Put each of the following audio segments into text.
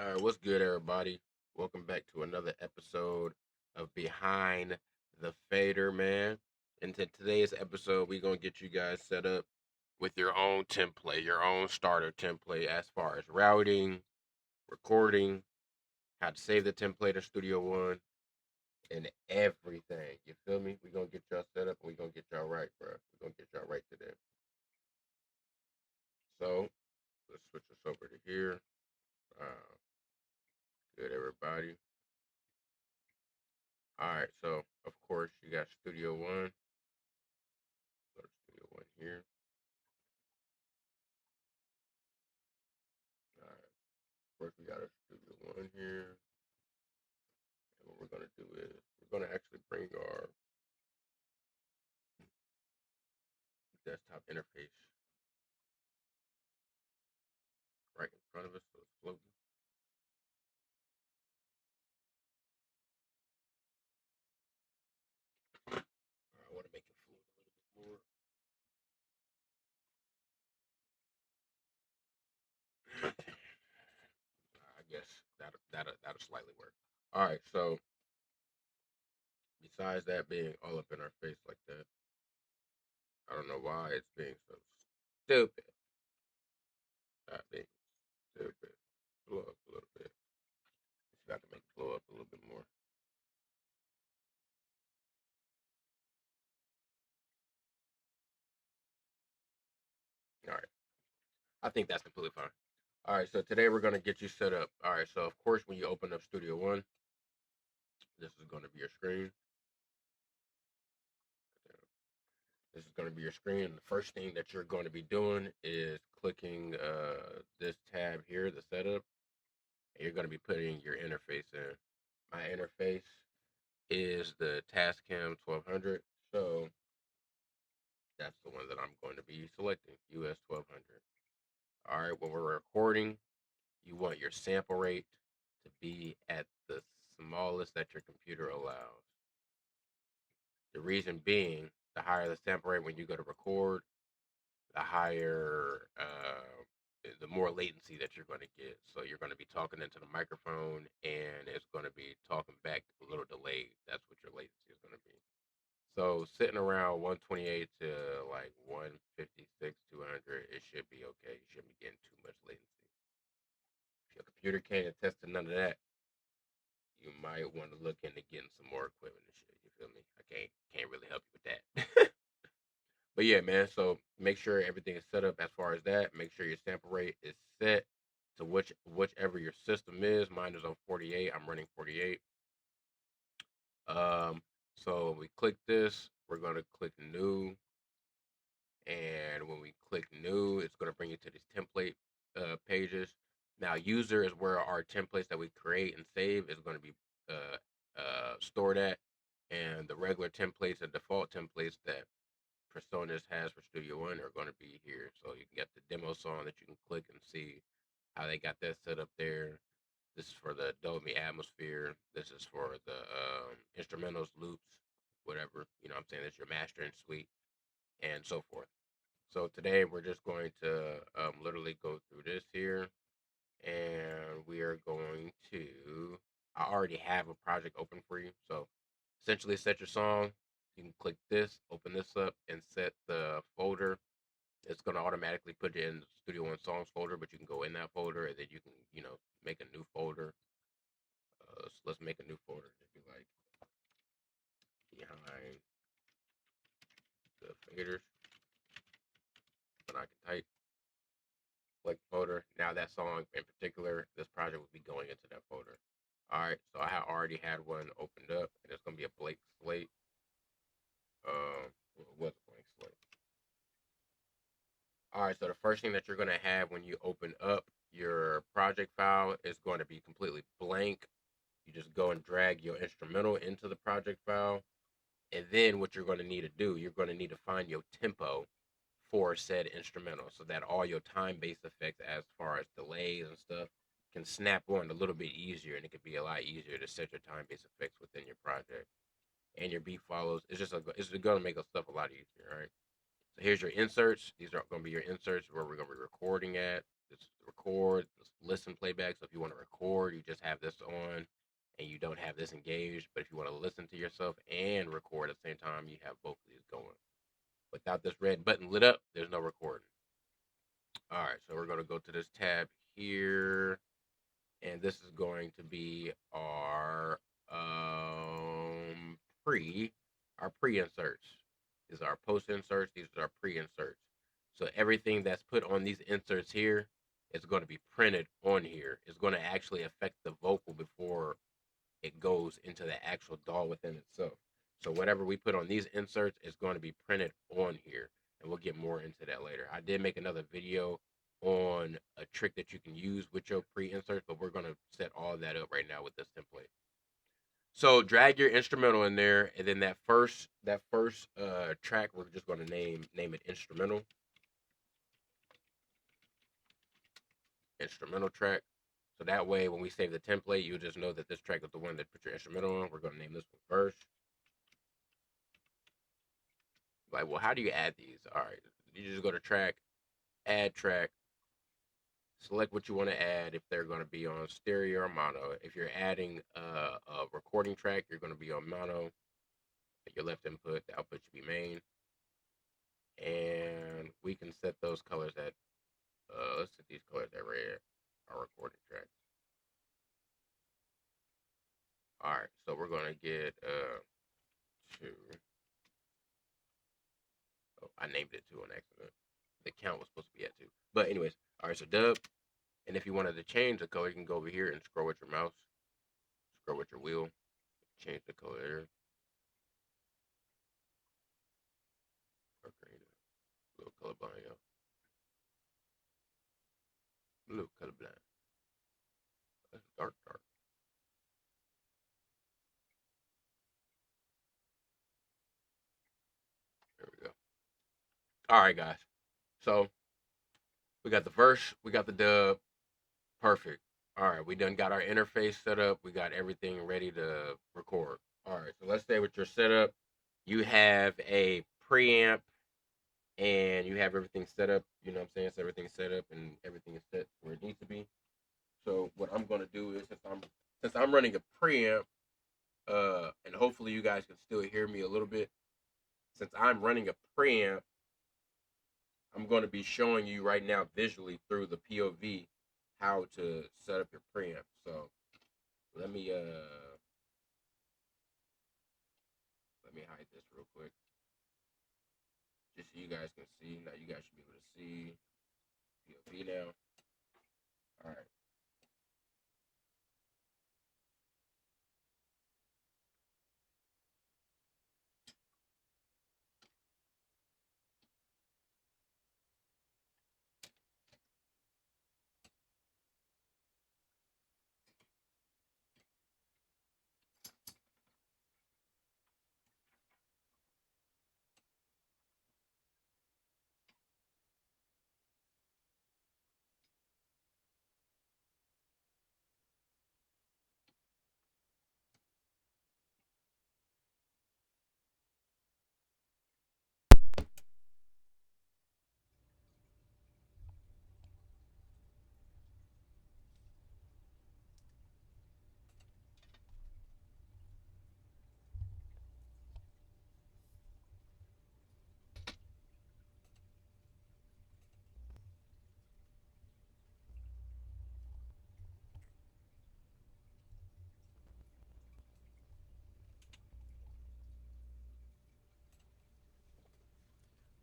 All right, what's good, everybody? Welcome back to another episode of Behind the Fader, man. And today's episode, we're gonna get you guys set up with your own template, your own starter template, as far as routing, recording, how to save the template in Studio One, and everything. You feel me? We're gonna get y'all set up, and we're gonna get y'all right, bro. We're gonna get y'all right today. So let's switch this over to here. Uh, good, everybody. All right, so of course you got Studio One. Go to Studio One here. All right, first we got a Studio One here, and what we're gonna do is we're gonna actually bring our desktop interface right in front of us, so it's floating. All right, I want to make it float a little bit more. I guess that'll slightly work. All right, so besides that being all up in our face like that, I don't know why it's being so stupid. That being stupid. Blow up a little bit. Just got to make it blow up a little bit more. All right. I think that's completely fine. All right, so today we're gonna get you set up. All right, so of course when you open up Studio One, this is gonna be your screen. This is gonna be your screen. The first thing that you're going to be doing is clicking this tab here, the setup, and you're gonna be putting your interface in. My interface is the Tascam 1200, so that's the one that I'm going to be selecting, US 1200. All right, when we're recording, you want your sample rate to be at the smallest that your computer allows. The reason being, the higher the sample rate when you go to record, the higher, the more latency that you're going to get. So you're going to be talking into the microphone, and it's going to be talking back a little delayed. That's what your latency is going to be. So sitting around 128 to like 156, 200, it should be okay. You shouldn't be getting too much latency. If your computer can't attest to none of that, you might want to look into getting some more equipment and shit. You feel me? I can't really help you with that. But yeah, man. So make sure everything is set up as far as that. Make sure your sample rate is set to whichever your system is. Mine is on 48. I'm running 48. Um, so we click this. We're gonna click new, and when we click new, it's gonna bring you to these template pages. Now, user is where our templates that we create and save is going to be uh, stored at, and the regular templates and default templates that Personas has for Studio One are going to be here. So you can get the demo song that you can click and see how they got that set up there. This is for the Dolby Atmosphere. This is for the instrumentals, loops, whatever. You know what I'm saying? That's your mastering suite and so forth. So today we're just going to literally go through this here, and we are going to. I already have a project open for you. So essentially, set your song. You can click this, open this up, and set the folder. It's going to automatically put it in the Studio One Songs folder, but you can go in that folder and then you can, make a new folder. So let's make a new folder. Just be like behind the faders, and I can type select folder. Now that song in particular, this project will be going into that folder. All right, so I already had one opened up, and it's gonna be a blank slate. Well, it was a blank slate. All right, so the first thing that you're gonna have when you open up your project file is going to be completely blank. You just go and drag your instrumental into the project file, and then what you're going to need to do, you're going to need to find your tempo for said instrumental so that all your time-based effects as far as delays and stuff can snap on a little bit easier, and it could be a lot easier to set your time-based effects within your project and your beat follows. It's just it's going to make stuff a lot easier, right? So here's your inserts. These are going to be your inserts where we're going to be recording at. This record, this listen playback. So if you want to record, you just have this on and you don't have this engaged. But if you want to listen to yourself and record at the same time, you have both of these going. Without this red button lit up, there's no recording. All right, so we're going to go to this tab here, and this is going to be our pre our pre inserts. These are our post inserts. These are our pre inserts. So everything that's put on these inserts here is going to be printed on here. It's going to actually affect the vocal before it goes into the actual DAW within itself. So whatever we put on these inserts is going to be printed on here, and we'll get more into that later. I did make another video on a trick that you can use with your pre-inserts, but we're going to set all that up right now with this template. So drag your instrumental in there, and then that first track we're just going to name it instrumental track. So that way, when we save the template, you just know that this track is the one that put your instrumental on. We're going to name this one first. Like, well, how do you add these? All right, you just go to track, add track, select what you want to add. If they're going to be on stereo or mono. If you're adding a recording track, you're going to be on mono. Your left input, the output should be main, and we can set those colors at. Let's set these colors at red. Our recording tracks. All right, so we're going to get two. Oh, I named it two on accident. The count was supposed to be at two. But anyways, all right, so dub. And if you wanted to change the color, you can go over here and scroll with your mouse. Scroll with your wheel. Change the color there. Dark green. A little colorblind, yo. A little colorblind. That's dark, dark. There we go. All right, guys. So we got the verse, we got the dub. Perfect. All right, we done got our interface set up. We got everything ready to record. All right, so let's say with your setup, you have a preamp and you have everything set up. You know what I'm saying? So everything's set up and everything is set where it needs to be. So what I'm gonna do is since I'm running a preamp, and hopefully you guys can still hear me a little bit. Since I'm running a preamp, I'm going to be showing you right now visually through the POV how to set up your preamp. So let me uh let me hide this real quick, just so you guys can see. Now you guys should be able to see POV now. All right.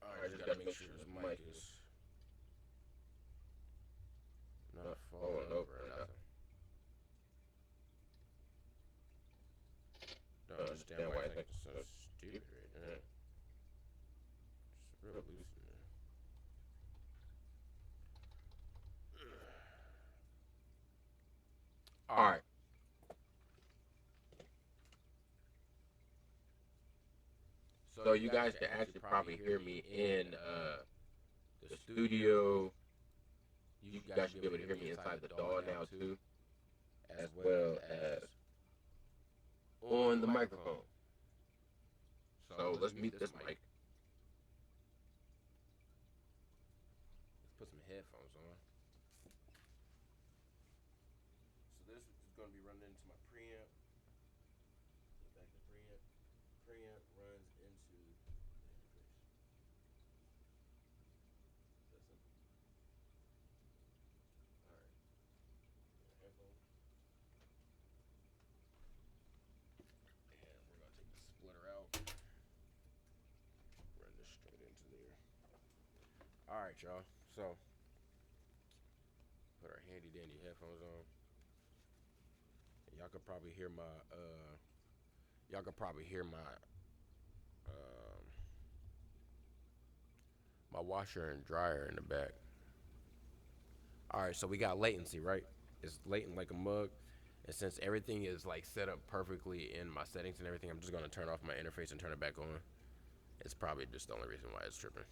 All right, just gotta make sure this mic is not falling over or nothing. Don't understand why I think it's so stupid right now. It's real loose in there. All right. So you guys can actually probably hear me in the studio. You guys should be able to hear me inside the DAW now too, as well as on the microphone. So let's mute this mic. headphones on. So this is going to be running into my preamp. Back to preamp. Preamp runs into the interface. That's simple. All right. Headphones. And we're going to take the splitter out. Run this straight into there. All right, y'all. So put our handy dandy headphones on. And y'all could probably hear my my washer and dryer in the back. All right, so we got latency, right? It's latent like a mug. And since everything is like set up perfectly in my settings and everything, I'm just gonna turn off my interface and turn it back on. It's probably just the only reason why it's tripping.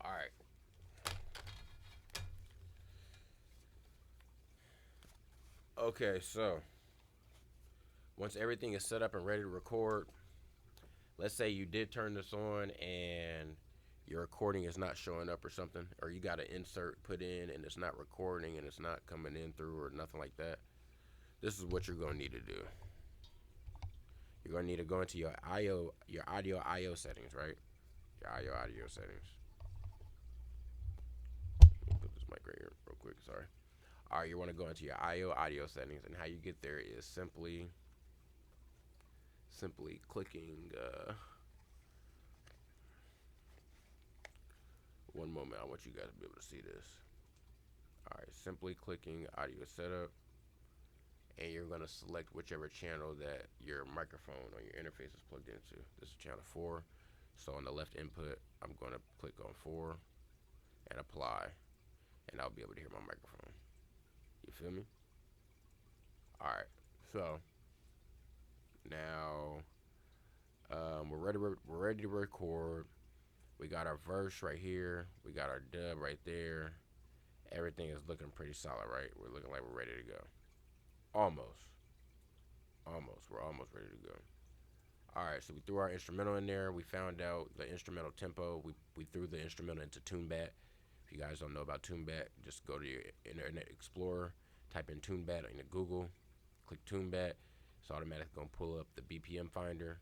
All right. Okay, so once everything is set up and ready to record, let's say you did turn this on and your recording is not showing up or something, or you got an insert put in and it's not recording and it's not coming in through or nothing like that. This is what you're gonna need to do. You're gonna need to go into your audio IO settings, right? Your audio settings. Let me put this mic right here real quick. Sorry. All right, you want to go into your audio settings, and how you get there is simply clicking. One moment, I want you guys to be able to see this. All right, simply clicking audio setup, and you're gonna select whichever channel that your microphone or your interface is plugged into. This is channel 4. So on the left input, I'm gonna click on 4 and apply, and I'll be able to hear my microphone. You feel me? All right. So now we're ready to record. We got our verse right here. We got our dub right there. Everything is looking pretty solid, right? We're looking like we're ready to go. Almost. We're almost ready to go. All right, so we threw our instrumental in there. We found out the instrumental tempo. We threw the instrumental into TuneBat. If you guys don't know about TuneBat, just go to your Internet Explorer, type in TuneBat into Google, click TuneBat. It's automatically gonna pull up the BPM finder.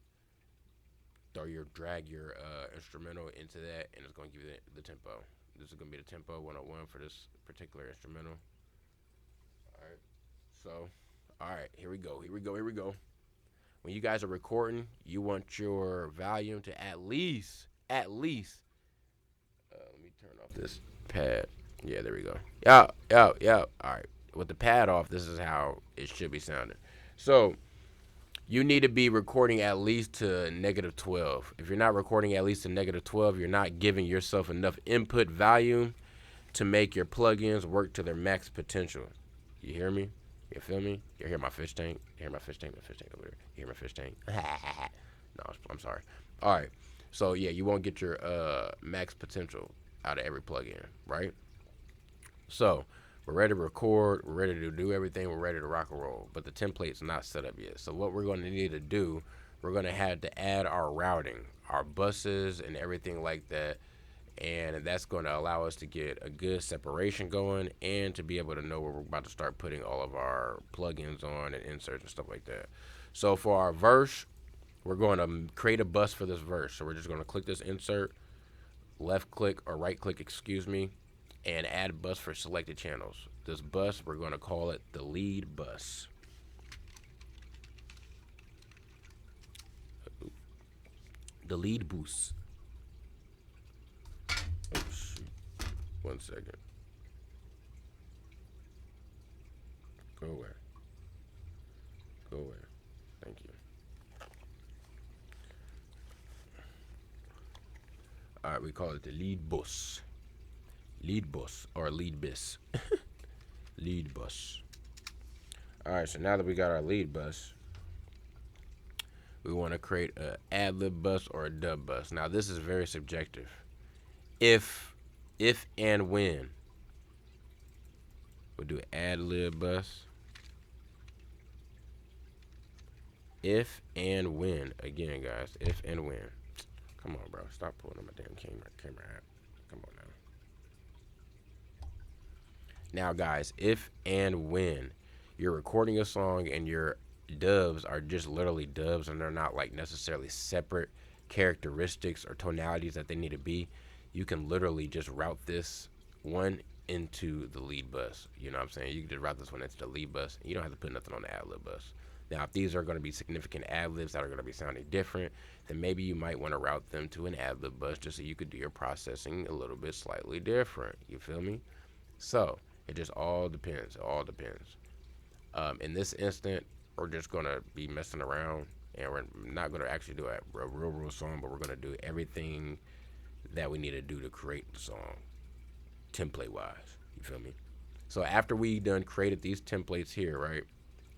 Drag your instrumental into that, and it's gonna give you the tempo. This is gonna be the tempo 101 for this particular instrumental. All right. So, all right, here we go. When you guys are recording, you want your volume to at least. Let me turn off this pad. Yeah, there we go. Yeah. All right. With the pad off, this is how it should be sounding. So you need to be recording at least to -12. If you're not recording at least to -12, you're not giving yourself enough input volume to make your plugins work to their max potential. You hear me? You feel me? You hear my fish tank? You hear my fish tank? My fish tank over there. You hear my fish tank? No, I'm sorry. All right. So yeah, you won't get your max potential out of every plugin, right? So we're ready to record. We're ready to do everything. We're ready to rock and roll. But the template's not set up yet. So what we're going to need to do, we're going to have to add our routing, our buses, and everything like that. And that's going to allow us to get a good separation going and to be able to know where we're about to start putting all of our plugins on and inserts and stuff like that. So for our verse, we're going to create a bus for this verse. So we're just going to click this insert, left click or right click, excuse me, and add bus for selected channels. This bus, we're going to call it the lead bus. The lead boost. Oh, shoot. 1 second. Go away. Thank you. All right, we call it the lead bus. Lead bus or lead bus. Lead bus. All right, so now that we got our lead bus, we want to create a ad-lib bus or a dub bus. Now this is very subjective. If and when We'll do ad lib bus. If and when. Again, guys, if and when. Come on, bro. Stop pulling on my damn camera app. Come on now. Now, guys, if and when you're recording a song and your dubs are just literally dubs and they're not like necessarily separate characteristics or tonalities that they need to be, you can literally just route this one into the lead bus. You know what I'm saying? You can just route this one into the lead bus. You don't have to put nothing on the ad lib bus. Now, if these are going to be significant ad libs that are going to be sounding different, then maybe you might want to route them to an ad lib bus just so you could do your processing a little bit slightly different. You feel me? So it just all depends. It all depends. In this instant, we're just going to be messing around, and we're not going to actually do a real song, but we're going to do everything that we need to do to create the song, template wise. You feel me? So after we done created these templates here, right?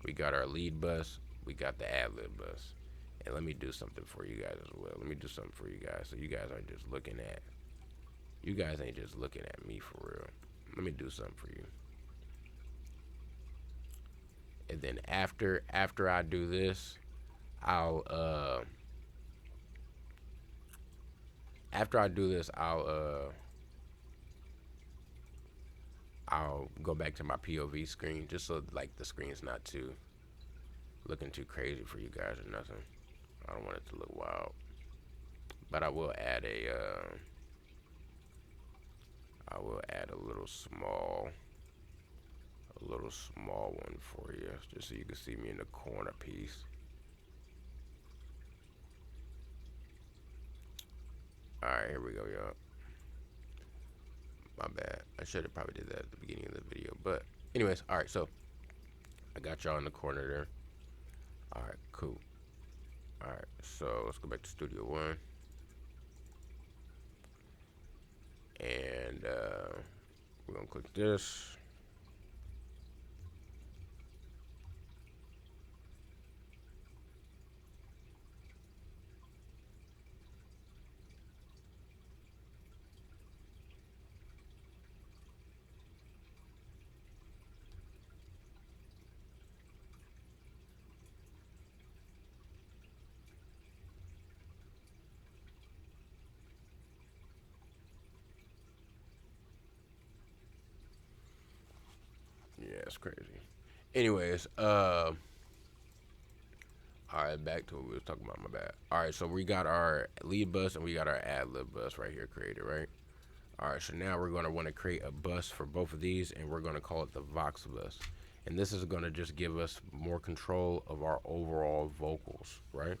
We got our lead bus, we got the ad lib bus. And let me do something for you guys as well. Let me do something for you guys so you guys aren't just looking at, you guys ain't just looking at me for real. Let me do something for you. And then after I do this, I'll I'll go back to my POV screen just so like the screen's not too looking too crazy for you guys or nothing. I don't want it to look wild, but I will add a little small one for you just so you can see me in the corner piece. All right, here we go, y'all. My bad. I should have probably did that at the beginning of the video, but anyways, all right. So I got y'all in the corner there. All right, cool. All right, so let's go back to Studio One, and we're gonna click this. Yeah, it's crazy. Anyways, all right, back to what we was talking about. My bad. All right, so we got our lead bus and we got our ad lib bus right here created, right? All right, so now we're gonna want to create a bus for both of these, and we're gonna call it the Vox bus. And this is gonna just give us more control of our overall vocals, right?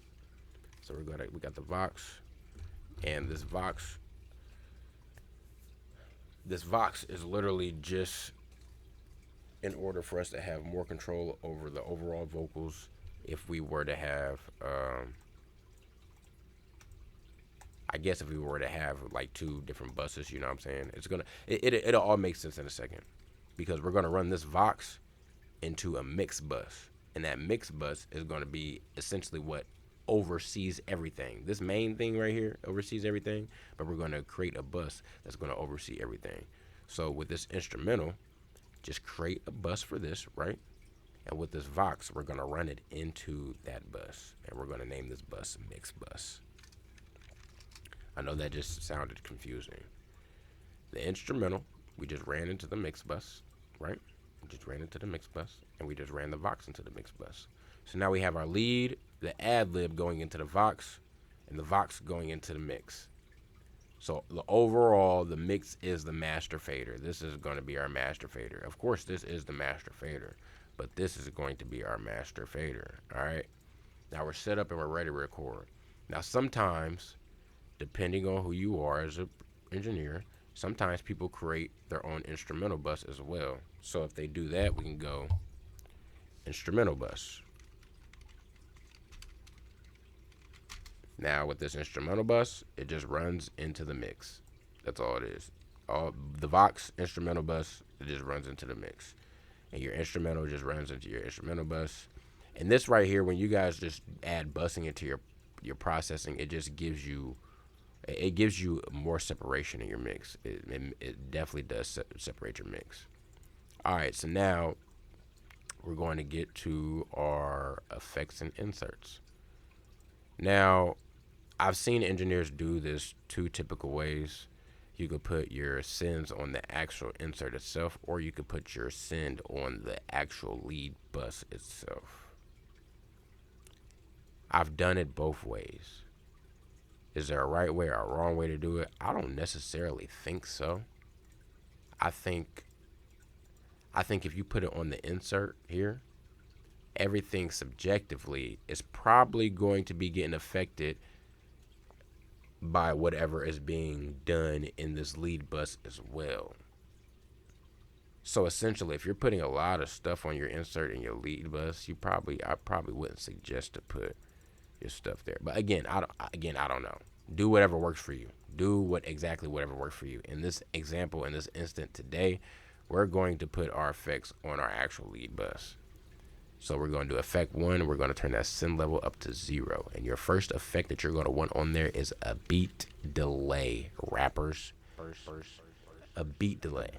So we got the Vox, and this Vox is literally just in order for us to have more control over the overall vocals. If we were to have I guess if we were to have like two different buses, you know what I'm saying, it'll all make sense in a second, because we're gonna run this Vox into a mix bus, and that mix bus is gonna be essentially what oversees everything. This main thing right here oversees everything, but we're gonna create a bus that's gonna oversee everything. So with this instrumental, just create a bus for this, right? And with this Vox, we're gonna run it into that bus, and we're gonna name this bus mix bus. I know that just sounded confusing. The instrumental, we just ran into the mix bus, right? We just ran into the mix bus, and we just ran the Vox into the mix bus. So now we have our lead, the ad lib going into the Vox, and the Vox going into the mix. So the mix is the master fader. This is going to be our master fader. Of course, this is the master fader, but this is going to be our master fader. All right. Now we're set up and we're ready to record. Now sometimes, depending on who you are as an engineer, sometimes people create their own instrumental bus as well. So if they do that, we can go instrumental bus. Now with this instrumental bus, it just runs into the mix. That's all it is. All the Vox instrumental bus, it just runs into the mix, and your instrumental just runs into your instrumental bus. And this right here, when you guys just add busing into your processing, it just gives you more separation in your mix. It definitely does separate your mix. All right, so now we're going to get to our effects and inserts. Now, I've seen engineers do this two typical ways. You could put your sends on the actual insert itself, or you could put your send on the actual lead bus itself. I've done it both ways. Is there a right way or a wrong way to do it? I don't necessarily think so. I think if you put it on the insert here, everything subjectively is probably going to be getting affected by whatever is being done in this lead bus as well. So essentially, if you're putting a lot of stuff on your insert in your lead bus, I probably wouldn't suggest to put your stuff there. But again, I don't know. Do whatever works for you. Do whatever works for you. In this example, in this instant today, we're going to put our effects on our actual lead bus. So we're going to do effect 1. We're going to turn that send level up to 0. And your first effect that you're going to want on there is a beat delay. Rappers. A beat delay.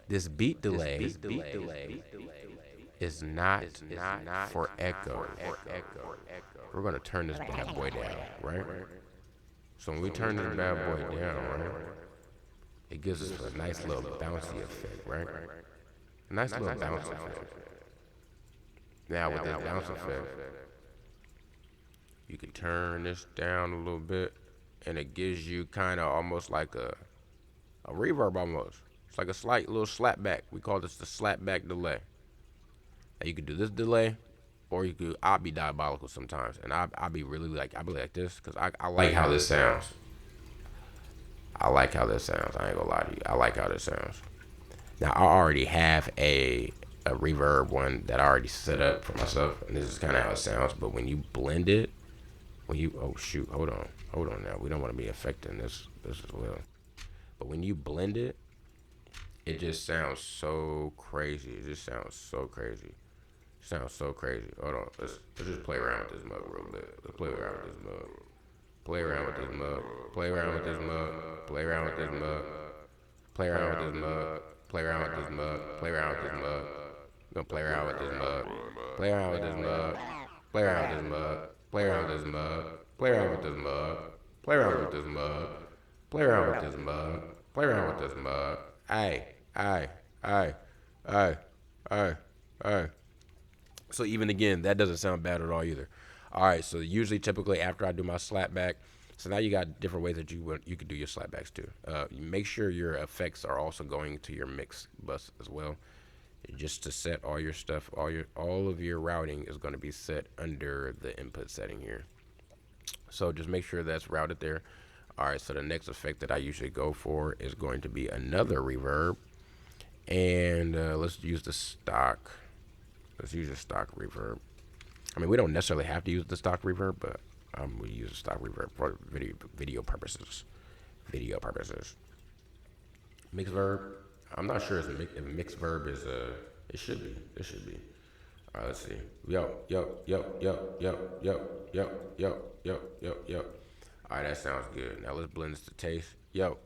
This beat delay is not for echo. We're going to turn this bad boy down, right? So when we turn this bad boy down, right, it gives us a nice little bouncy effect, right? A nice little bounce effect. Now with this bounce effect, you can turn this down a little bit, and it gives you kind of almost like a reverb almost. It's like a slight little slap back. We call this the slap back delay. Now you could do this delay, or you could, I'll be diabolical sometimes, and I'll be really like, I'll be like this, because I like how this sounds. I like how this sounds. I ain't gonna lie to you. I like how this sounds. Now I already have a reverb one that I already set up for myself, and this is kind of how it sounds. But when you blend it, oh shoot, hold on now, we don't want to be affecting this as well. But when you blend it, it just sounds so crazy. It just sounds so crazy. Hold on, let's just play around with this mug real bit. Let's play around with this mug. Play around with this mug. Play around with this mug. Play around with this mug. Play around with this mug. Play around with this mug. Play around with this mug. Gonna play around with this mug. Play around with this mug. Play around with this mug. Play around with this mug. Play around with this mug. Play around with this mug. Play around with this mug. Play around with this mug. Aye. So even again, that doesn't sound bad at all either. All right, so usually, typically, after I do my slapback, so now you got different ways that you could do your slapbacks too. You make sure your effects are also going to your mix bus as well. Just to set all your stuff, all of your routing is going to be set under the input setting here. So just make sure that's routed there. All right, so the next effect that I usually go for is going to be another reverb, and let's use the stock. Let's use a stock reverb. I mean, we don't necessarily have to use the stock reverb, but we use a stock reverb for video purposes. Mixed verb. I'm not sure if mixed verb is it should be. All right, let's see. Yo. All right, that sounds good. Now let's blend this to taste. Yo.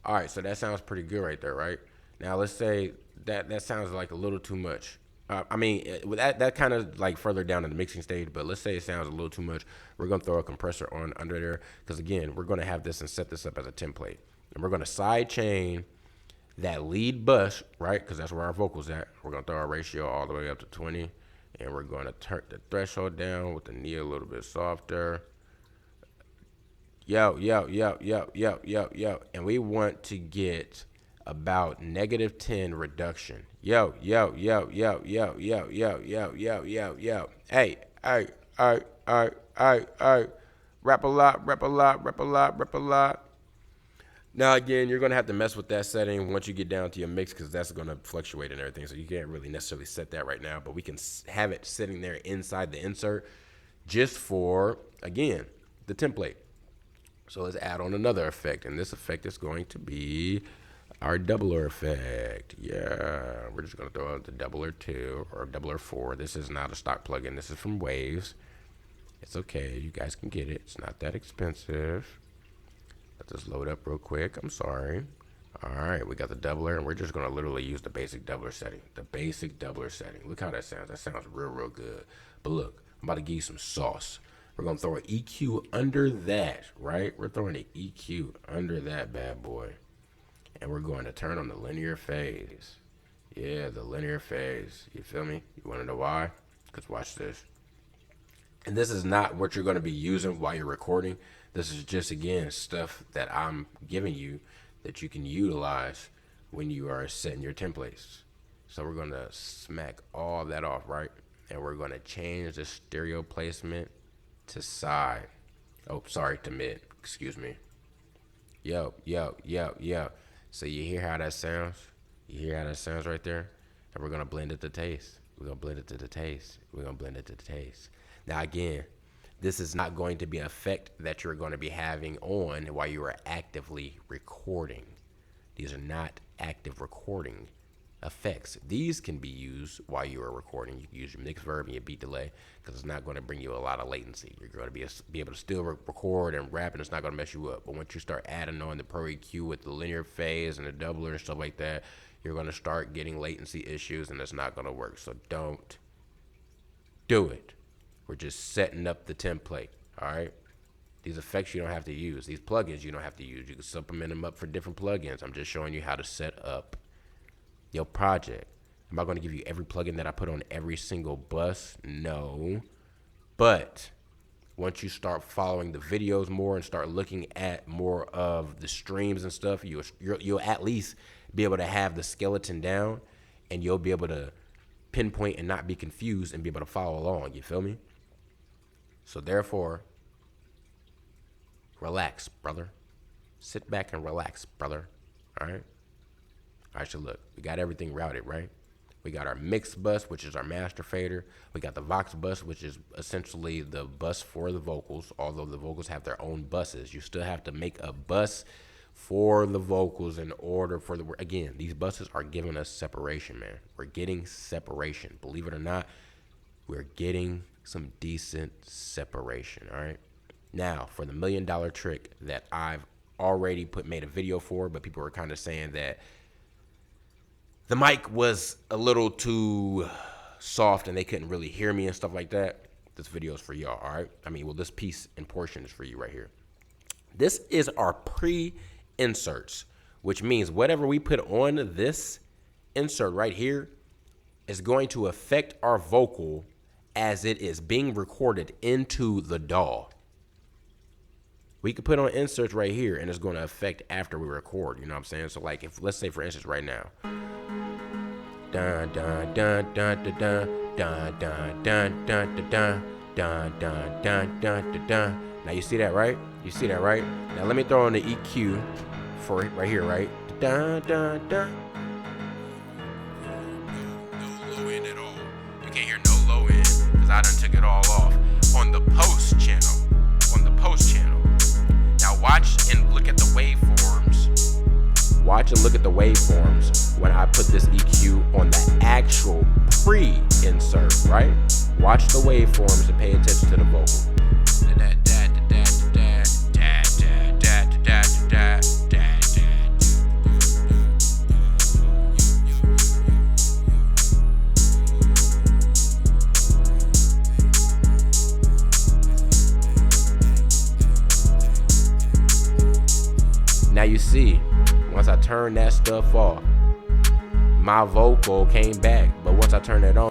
All right, so that sounds pretty good right there, right? Now let's say that sounds like a little too much. I mean, that kind of like further down in the mixing stage, but let's say it sounds a little too much. We're going to throw a compressor on under there because, again, we're going to have this and set this up as a template. And we're going to side chain that lead bus, right, because that's where our vocal's at. We're going to throw our ratio all the way up to 20, and we're going to turn the threshold down with the knee a little bit softer. Yo. And we want to get about -10 reduction. Yo. Hey. Rap a lot. Now, again, you're going to have to mess with that setting once you get down to your mix because that's going to fluctuate and everything. So you can't really necessarily set that right now, but we can have it sitting there inside the insert just for, again, the template. So let's add on another effect, and this effect is going to be our doubler effect. Yeah, we're just going to throw out the doubler 2 or doubler 4. This is not a stock plugin. This is from Waves. It's okay. You guys can get it. It's not that expensive. Let this load up real quick. I'm sorry. All right, we got the doubler, and we're just gonna literally use the basic doubler setting. The basic doubler setting. Look how that sounds. That sounds real good. But look, I'm about to give you some sauce. We're gonna throw an EQ under that, right? We're throwing an EQ under that bad boy. And we're going to turn on the linear phase. Yeah, the linear phase. You feel me? You wanna know why? Because watch this. And this is not what you're gonna be using while you're recording. This is just, again, stuff that I'm giving you that you can utilize when you are setting your templates. So we're gonna smack all that off, right? And we're gonna change the stereo placement to side. Oh, sorry, to mid, excuse me. Yo. So you hear how that sounds? You hear how that sounds right there? And we're gonna blend it to taste. We're gonna blend it to the taste. We're gonna blend it to the taste. Now again, this is not going to be an effect that you're going to be having on while you are actively recording. These are not active recording effects. These can be used while you are recording. You can use your mix verb and your beat delay because it's not going to bring you a lot of latency. You're going to be able to still record and rap, and it's not going to mess you up. But once you start adding on the Pro EQ with the linear phase and the doubler and stuff like that, you're going to start getting latency issues, and it's not going to work. So don't do it. We're just setting up the template, all right? These effects you don't have to use. These plugins you don't have to use. You can supplement them up for different plugins. I'm just showing you how to set up your project. Am I going to give you every plugin that I put on every single bus? No. But once you start following the videos more and start looking at more of the streams and stuff, you'll at least be able to have the skeleton down, and you'll be able to pinpoint and not be confused and be able to follow along. You feel me? So therefore, relax, brother. Sit back and relax, brother. All right? All right, so look, we got everything routed, right? We got our mix bus, which is our master fader. We got the Vox bus, which is essentially the bus for the vocals. Although the vocals have their own buses, you still have to make a bus for the vocals in order for the, again, these buses are giving us separation, man. We're getting separation. Believe it or not, we're getting some decent separation, all right? Now, for the $1 million trick that I've already made a video for, but people were kind of saying that the mic was a little too soft and they couldn't really hear me and stuff like that. This video is for y'all, all right? I mean, well, this piece and portion is for you right here. This is our pre-inserts, which means whatever we put on this insert right here is going to affect our vocal as it is being recorded into the DAW. We could put on inserts right here and it's going to affect after we record, you know what I'm saying? So like, if let's say for instance right now, dun dun dun dun dun dun dun dun dun dun dun dun dun dun dun dun. Now you see that, right? You see that, right? Now let me throw on the EQ for it right here, right? Dun dun dun. No low end at all. You can't hear no low end because I done took it all off on the post channel. On the post channel. Now watch and look at the waveforms. Watch and look at the waveforms when I put this EQ on the actual pre-insert, right? Watch the waveforms and pay attention to the vocal. Now you see, once I turned that stuff off, my vocal came back, but once I turned it on,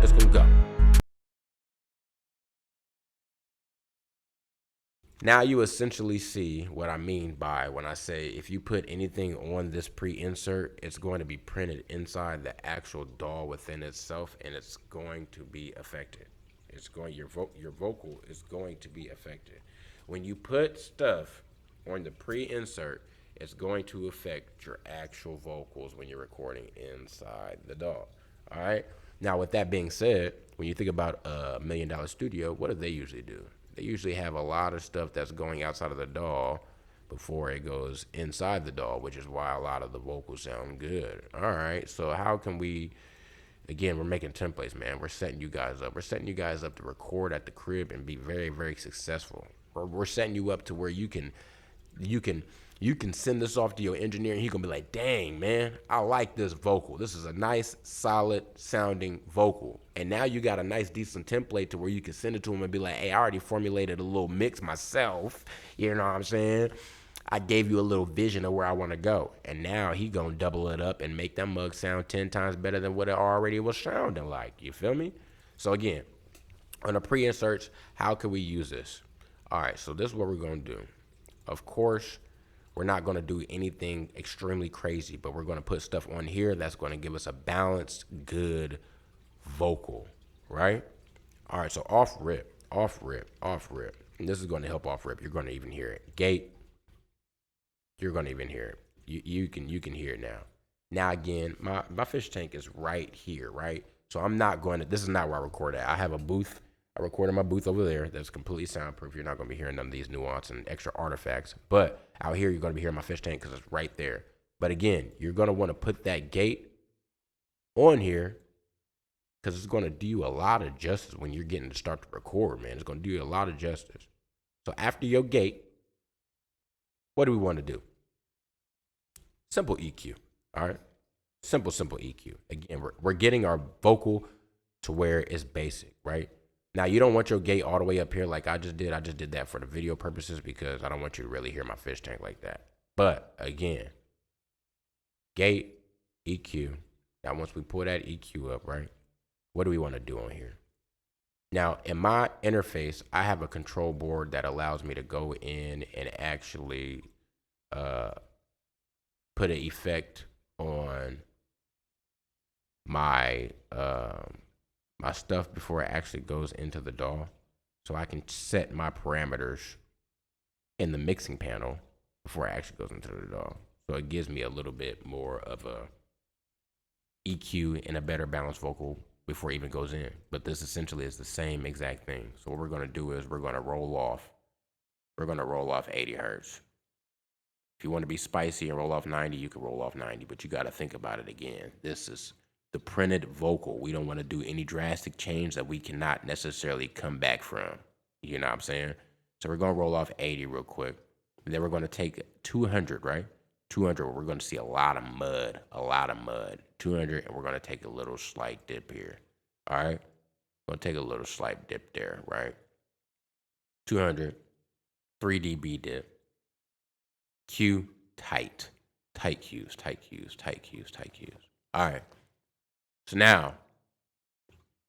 it's gonna go. Now you essentially see what I mean by when I say if you put anything on this pre-insert, it's going to be printed inside the actual DAW within itself, and it's going to be affected. It's going your vocal is going to be affected. When you put stuff on the pre-insert, it's going to affect your actual vocals when you're recording inside the DAW. All right. Now, with that being said, when you think about a $1 million studio, what do they usually do? They usually have a lot of stuff that's going outside of the DAW before it goes inside the DAW, which is why a lot of the vocals sound good. All right. So how can we? Again, we're making templates, man. We're setting you guys up. We're setting you guys up to record at the crib and be very, very successful. We're setting you up to where you can send this off to your engineer and he's gonna be like, dang, man, I like this vocal. This is a nice, solid sounding vocal. And now you got a nice, decent template to where you can send it to him and be like, hey, I already formulated a little mix myself. You know what I'm saying? I gave you a little vision of where I want to go. And now he gonna double it up and make that mug sound 10 times better than what it already was sounding like. You feel me? So again, on the pre-inserts, how can we use this? All right, so this is what we're gonna do. Of course, we're not gonna do anything extremely crazy, but we're gonna put stuff on here that's gonna give us a balanced, good vocal, right? All right, so off rip. And this is gonna help off rip. You're gonna even hear it. Gate, you're gonna even hear it. You can hear it now. Now again, my fish tank is right here, right? So I'm not going to, this is not where I record at. I have a booth. I record in my booth over there that's completely soundproof. You're not going to be hearing none of these nuance and extra artifacts. But out here, you're going to be hearing my fish tank because it's right there. But again, you're going to want to put that gate on here because it's going to do you a lot of justice when you're getting to start to record, man. It's going to do you a lot of justice. So after your gate, what do we want to do? Simple EQ, all right? Simple EQ. Again, we're getting our vocal to where it's basic, right? Now, you don't want your gate all the way up here like I just did. I just did that for the video purposes because I don't want you to really hear my fish tank like that. But again, gate, EQ. Now, once we pull that EQ up, right, what do we want to do on here? Now, in my interface, I have a control board that allows me to go in and actually put an effect on my my stuff before it actually goes into the DAW. So I can set my parameters in the mixing panel before it actually goes into the DAW. So it gives me a little bit more of a EQ and a better balanced vocal before it even goes in. But this essentially is the same exact thing. So what we're going to do is we're going to roll off 80 hertz. If you want to be spicy and roll off 90, you can roll off 90, but you got to think about it again. This is the printed vocal. We don't want to do any drastic change that we cannot necessarily come back from. You know what I'm saying? So we're going to roll off 80 real quick. And then we're going to take 200, right? 200, we're going to see a lot of mud. 200, and we're going to take a little slight dip here. All right? Going to take a little slight dip there, right? 200, 3 dB dip. Q, tight Qs. All right. So now,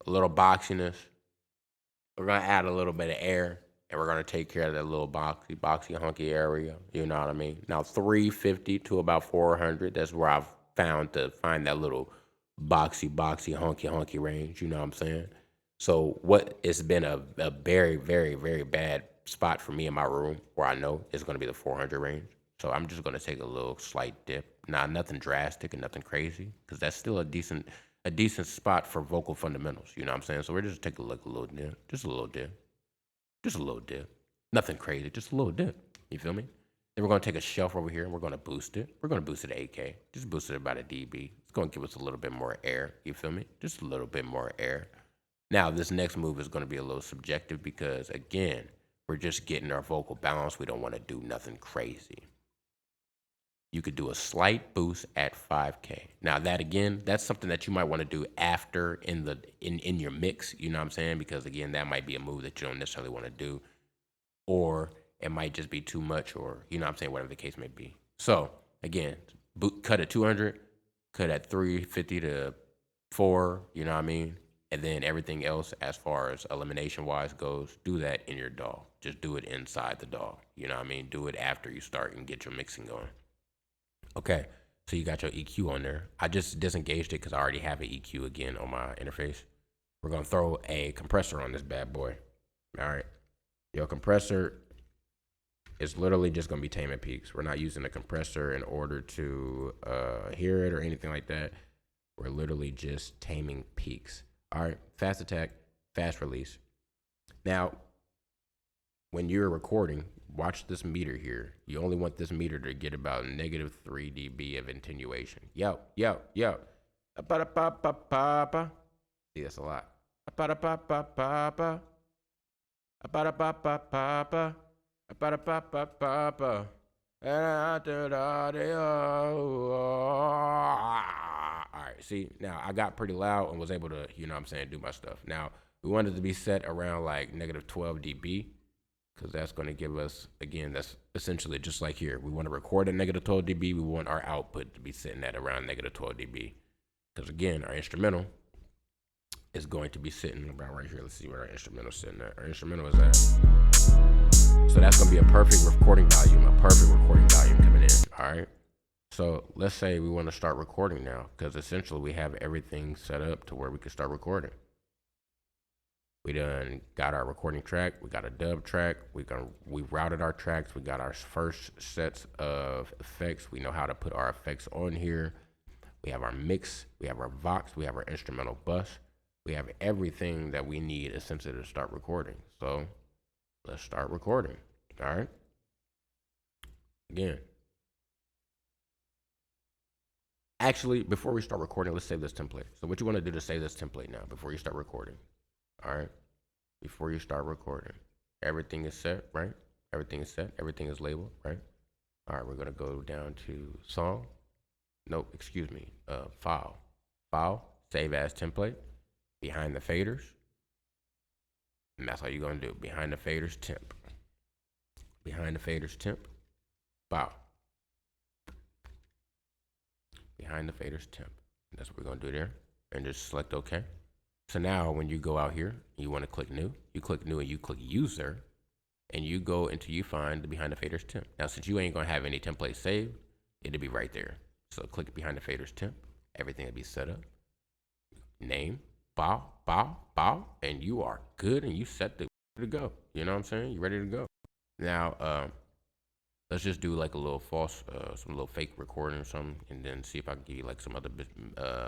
a little boxiness. We're going to add a little bit of air, and we're going to take care of that little boxy, hunky area. You know what I mean? Now, 350 to about 400, that's where I've found that little boxy, hunky range. You know what I'm saying? So what it's been a very, very, very bad spot for me in my room where I know it's going to be the 400 range. So I'm just going to take a little slight dip. Now, nothing drastic and nothing crazy, because that's still a decent spot for vocal fundamentals. You know what I'm saying? So we're just take a look, a little dip, just a little dip. Nothing crazy, just a little dip. You feel me? Then we're going to take a shelf over here and we're going to boost it. We're going to boost it to 8K. Just boost it about a dB. It's going to give us a little bit more air. You feel me? Just a little bit more air. Now, this next move is going to be a little subjective because, again, we're just getting our vocal balance. We don't want to do nothing crazy. You could do a slight boost at 5K. Now that again, that's something that you might want to do after in your mix, you know what I'm saying? Because again, that might be a move that you don't necessarily want to do, or it might just be too much, or you know what I'm saying, whatever the case may be. So again, cut at 200, cut at 350 to 4, you know what I mean? And then everything else as far as elimination wise goes, do that in your DAW. Just do it inside the DAW, you know what I mean? Do it after you start and get your mixing going. Okay, so you got your EQ on there. I just disengaged it because I already have an EQ again on my interface. We're going to throw a compressor on this bad boy. All right. Your compressor, It's literally just gonna be taming peaks. We're not using a compressor in order to hear it or anything like that. We're literally just taming peaks. All right, fast attack, fast release. Now, when you're recording, watch this meter here. You only want this meter to get about negative 3 dB of attenuation. Yo, yo, yo. See, that's a lot. All right, see, now I got pretty loud and was able to, you know what I'm saying, do my stuff. Now, we wanted to be set around like negative 12 dB because that's going to give us, again, that's essentially just like here. We want to record at negative 12 dB. We want our output to be sitting at around negative 12 dB because, again, our instrumental is going to be sitting about right here. Let's see where our instrumental is sitting at. Our instrumental is at. So that's going to be a perfect recording volume coming in, all right? So let's say we want to start recording now because essentially we have everything set up to where we can start recording. We done got our recording track. We got a dub track. We routed our tracks. We got our first sets of effects. We know how to put our effects on here. We have our mix. We have our Vox. We have our instrumental bus. We have everything that we need essentially to start recording. So let's start recording. All right. Again. Actually, before we start recording, let's save this template. So what you want to do to save this template now before you start recording. All right. Before you start recording, everything is set, right? Everything is set. Everything is labeled, right? All right. We're going to go down to song. Nope, excuse me. File. Save as template. Behind the faders. And that's how you're going to do. Behind the faders, temp. Behind the faders, temp. File. Behind the faders, temp. That's what we're going to do there. And just select OK. So now when you go out here, you want to click new. You click new and you click user. And you go until you find the behind the faders temp. Now, since you ain't going to have any templates saved, it'll be right there. So click behind the faders temp. Everything will be set up. Name. Bow, and you are good and you set to go. You know what I'm saying? You ready to go. Now, let's just do like a little some little fake recording or something, and then see if I can give you like some other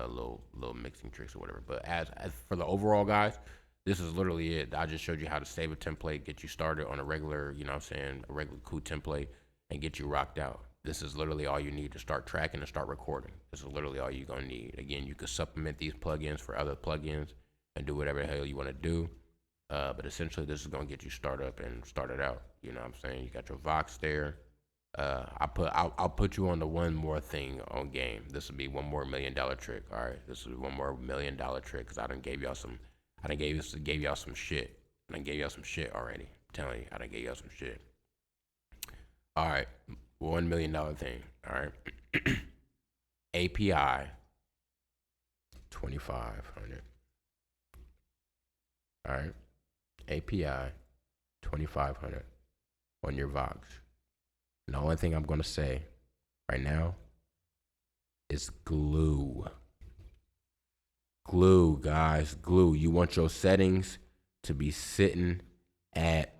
little mixing tricks or whatever. But as for the overall, guys, this is literally it. I just showed you how to save a template, get you started on a regular, you know what I'm saying, a regular cool template, and get you rocked out. This is literally all you need to start tracking and start recording. This is literally all you're gonna need. Again, you could supplement these plugins for other plugins and do whatever the hell you want to do. But essentially, this is gonna get you started up and started out. You know what I'm saying? You got your Vox there. I'll put you on the one more thing on game. This will be one more $1 million trick. All right, this is one more $1 million trick because I done gave y'all some. I done gave y'all some shit. I done gave y'all some shit already. I'm telling you, I done gave y'all some shit. All right. $1 million thing. All right. API 2500. All right. API 2500 on your Vox. And the only thing I'm going to say right now is glue. Glue, guys. Glue. You want your settings to be sitting at